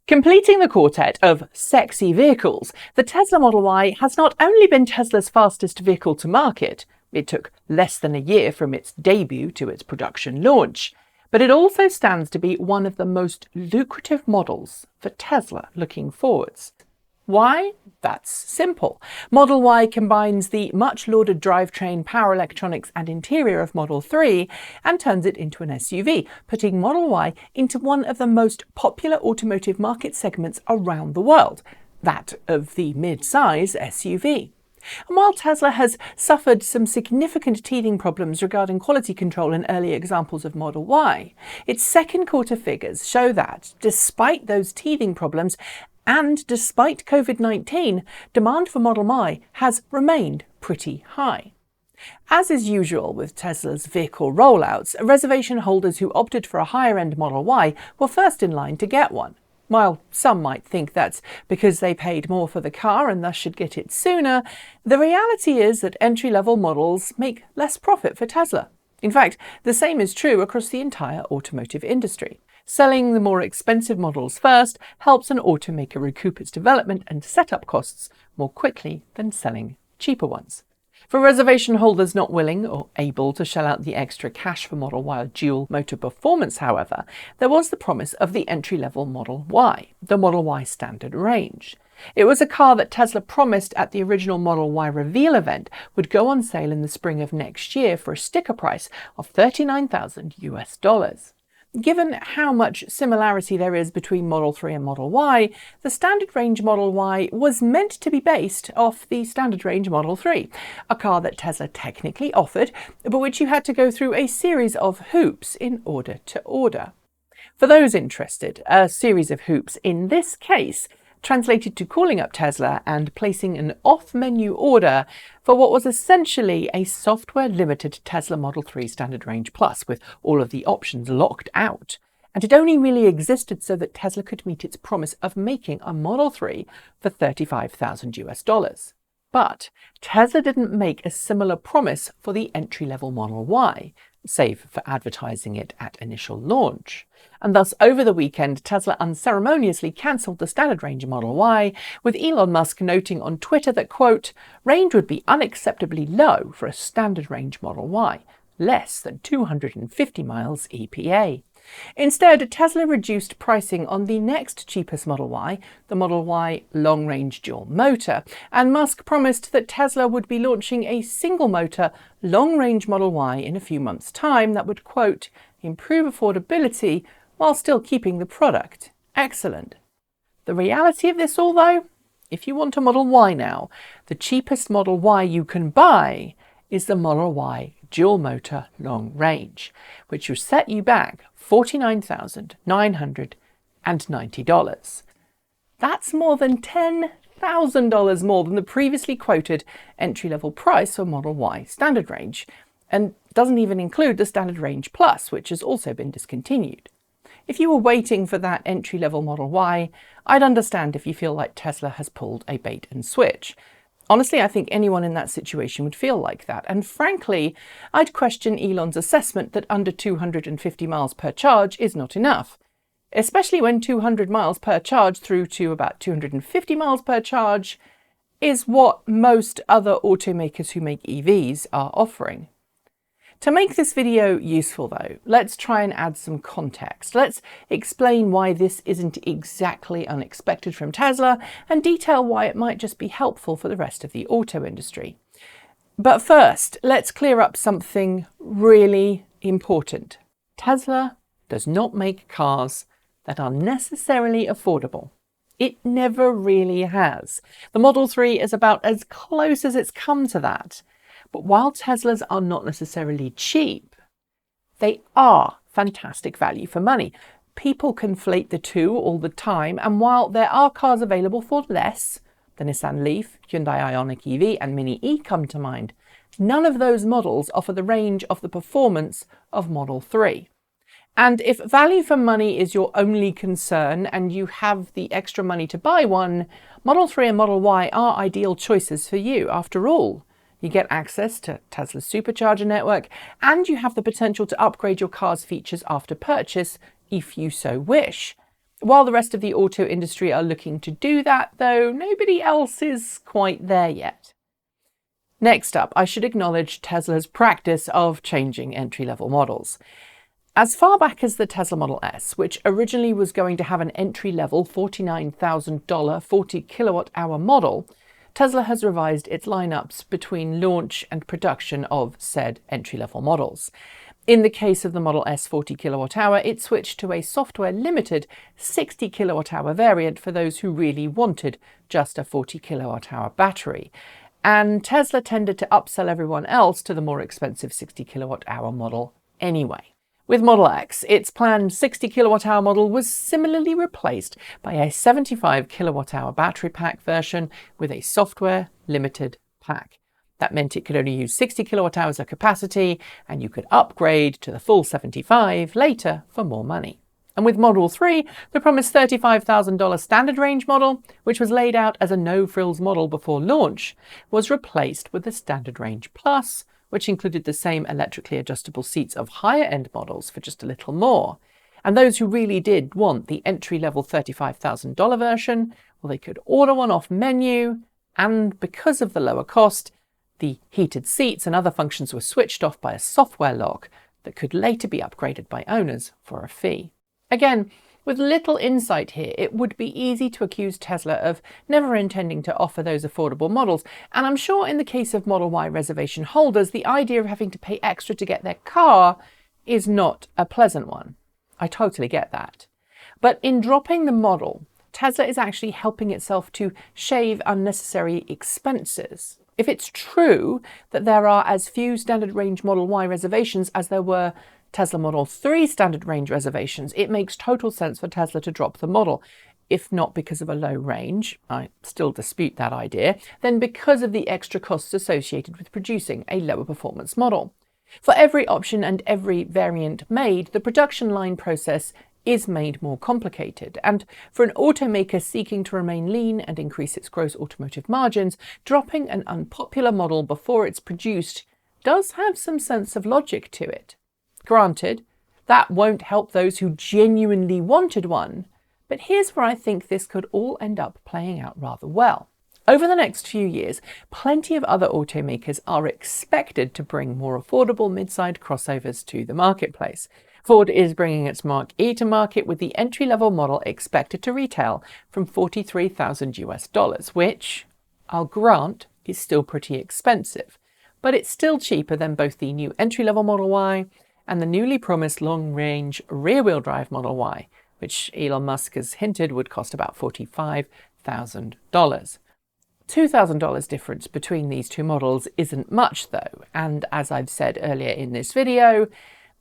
Completing the quartet of sexy vehicles, the Tesla Model Y has not only been Tesla's fastest vehicle to market, it took less than a year from its debut to its production launch, but it also stands to be one of the most lucrative models for Tesla looking forwards. Why? That's simple. Model Y combines the much-lauded drivetrain, power electronics and interior of Model 3 and turns it into an SUV, putting Model Y into one of the most popular automotive market segments around the world, that of the mid-size SUV. And while Tesla has suffered some significant teething problems regarding quality control in early examples of Model Y, its second quarter figures show that, despite those teething problems, and despite COVID-19, demand for Model Y has remained pretty high. As is usual with Tesla's vehicle rollouts, reservation holders who opted for a higher-end Model Y were first in line to get one. While some might think that's because they paid more for the car and thus should get it sooner, the reality is that entry-level models make less profit for Tesla. In fact, the same is true across the entire automotive industry. Selling the more expensive models first helps an automaker recoup its development and setup costs more quickly than selling cheaper ones. For reservation holders not willing or able to shell out the extra cash for Model Y dual motor performance, however, there was the promise of the entry-level Model Y, the Model Y standard range. It was a car that Tesla promised at the original Model Y reveal event would go on sale in the spring of next year for a sticker price of $39,000. Given how much similarity there is between Model 3 and Model Y, the standard range Model Y was meant to be based off the standard range Model 3, a car that Tesla technically offered, but which you had to go through a series of hoops in order to order. For those interested, a series of hoops in this case translated to calling up Tesla and placing an off-menu order for what was essentially a software-limited Tesla Model 3 Standard Range Plus with all of the options locked out. And it only really existed so that Tesla could meet its promise of making a Model 3 for $35,000. But Tesla didn't make a similar promise for the entry-level Model Y, save for advertising it at initial launch. And thus, over the weekend, Tesla unceremoniously cancelled the standard range Model Y, with Elon Musk noting on Twitter that, quote, range would be unacceptably low for a standard range Model Y, less than 250 miles EPA. Instead, Tesla reduced pricing on the next cheapest Model Y, the Model Y long-range dual motor, and Musk promised that Tesla would be launching a single-motor, long-range Model Y in a few months' time that would, quote, improve affordability while still keeping the product excellent. The reality of this all, though, if you want a Model Y now, the cheapest Model Y you can buy is the Model Y dual motor long range, which will set you back $49,990. That's more than $10,000 more than the previously quoted entry-level price for Model Y standard range, and doesn't even include the Standard Range Plus, which has also been discontinued. If you were waiting for that entry-level Model Y, I'd understand if you feel like Tesla has pulled a bait and switch. Honestly, I think anyone in that situation would feel like that, and frankly, I'd question Elon's assessment that under 250 miles per charge is not enough, especially when 200 miles per charge through to about 250 miles per charge is what most other automakers who make EVs are offering. To make this video useful though, let's try and add some context. Let's explain why this isn't exactly unexpected from Tesla and detail why it might just be helpful for the rest of the auto industry. But first, let's clear up something really important. Tesla does not make cars that are necessarily affordable. It never really has. The Model 3 is about as close as it's come to that. But while Teslas are not necessarily cheap, they are fantastic value for money. People conflate the two all the time, and while there are cars available for less, the Nissan Leaf, Hyundai Ioniq EV and Mini E come to mind, none of those models offer the range of the performance of Model 3. And if value for money is your only concern and you have the extra money to buy one, Model 3 and Model Y are ideal choices for you after all. You get access to Tesla's supercharger network, and you have the potential to upgrade your car's features after purchase if you so wish. While the rest of the auto industry are looking to do that, though, nobody else is quite there yet. Next up, I should acknowledge Tesla's practice of changing entry-level models. As far back as the Tesla Model S, which originally was going to have an entry-level $49,000 40 kilowatt-hour model, Tesla has revised its lineups between launch and production of said entry-level models. In the case of the Model S 40 kilowatt-hour, it switched to a software-limited 60 kilowatt-hour variant for those who really wanted just a 40 kilowatt-hour battery. And Tesla tended to upsell everyone else to the more expensive 60 kilowatt-hour model anyway. With Model X, its planned 60 kilowatt-hour model was similarly replaced by a 75 kilowatt-hour battery pack version with a software-limited pack. That meant it could only use 60 kilowatt-hours of capacity, and you could upgrade to the full 75 later for more money. And with Model 3, the promised $35,000 standard range model, which was laid out as a no-frills model before launch, was replaced with the Standard Range Plus, which included the same electrically adjustable seats of higher-end models for just a little more. And those who really did want the entry-level $35,000 version, well, they could order one off menu, and because of the lower cost, the heated seats and other functions were switched off by a software lock that could later be upgraded by owners for a fee. Again, with little insight here, it would be easy to accuse Tesla of never intending to offer those affordable models, and I'm sure in the case of Model Y reservation holders, the idea of having to pay extra to get their car is not a pleasant one. I totally get that. But in dropping the model, Tesla is actually helping itself to shave unnecessary expenses. If it's true that there are as few standard range Model Y reservations as there were Tesla Model 3 standard range reservations, it makes total sense for Tesla to drop the model. If not because of a low range, I still dispute that idea, then because of the extra costs associated with producing a lower performance model. For every option and every variant made, the production line process is made more complicated, and for an automaker seeking to remain lean and increase its gross automotive margins, dropping an unpopular model before it's produced does have some sense of logic to it. Granted, that won't help those who genuinely wanted one, but here's where I think this could all end up playing out rather well. Over the next few years, plenty of other automakers are expected to bring more affordable mid-side crossovers to the marketplace. Ford is bringing its Mark E to market with the entry-level model expected to retail from $43,000 which, I'll grant, is still pretty expensive, but it's still cheaper than both the new entry-level Model Y and the newly promised long-range rear-wheel drive Model Y, which Elon Musk has hinted would cost about $45,000. $2,000 difference between these two models isn't much though, and as I've said earlier in this video,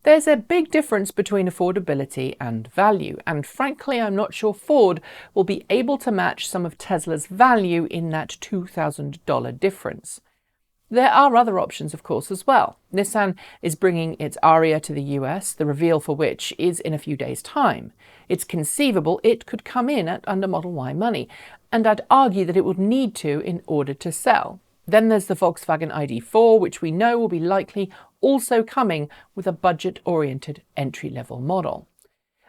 there's a big difference between affordability and value, and frankly I'm not sure Ford will be able to match some of Tesla's value in that $2,000 difference. There are other options, of course, as well. Nissan is bringing its Ariya to the US, the reveal for which is in a few days' time. It's conceivable it could come in at under Model Y money, and I'd argue that it would need to in order to sell. Then there's the Volkswagen ID.4, which we know will be likely also coming with a budget-oriented entry-level model.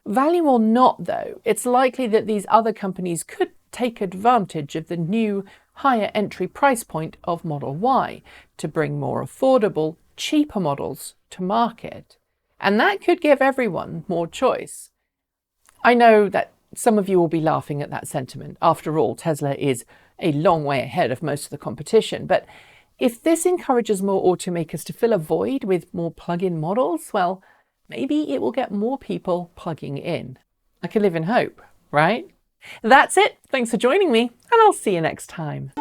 Value or not, though, it's likely that these other companies could take advantage of the new higher entry price point of Model Y to bring more affordable, cheaper models to market. And that could give everyone more choice. I know that some of you will be laughing at that sentiment. After all, Tesla is a long way ahead of most of the competition. But if this encourages more automakers to fill a void with more plug-in models, well, maybe it will get more people plugging in. I can live in hope, right? That's it. Thanks for joining me, and I'll see you next time.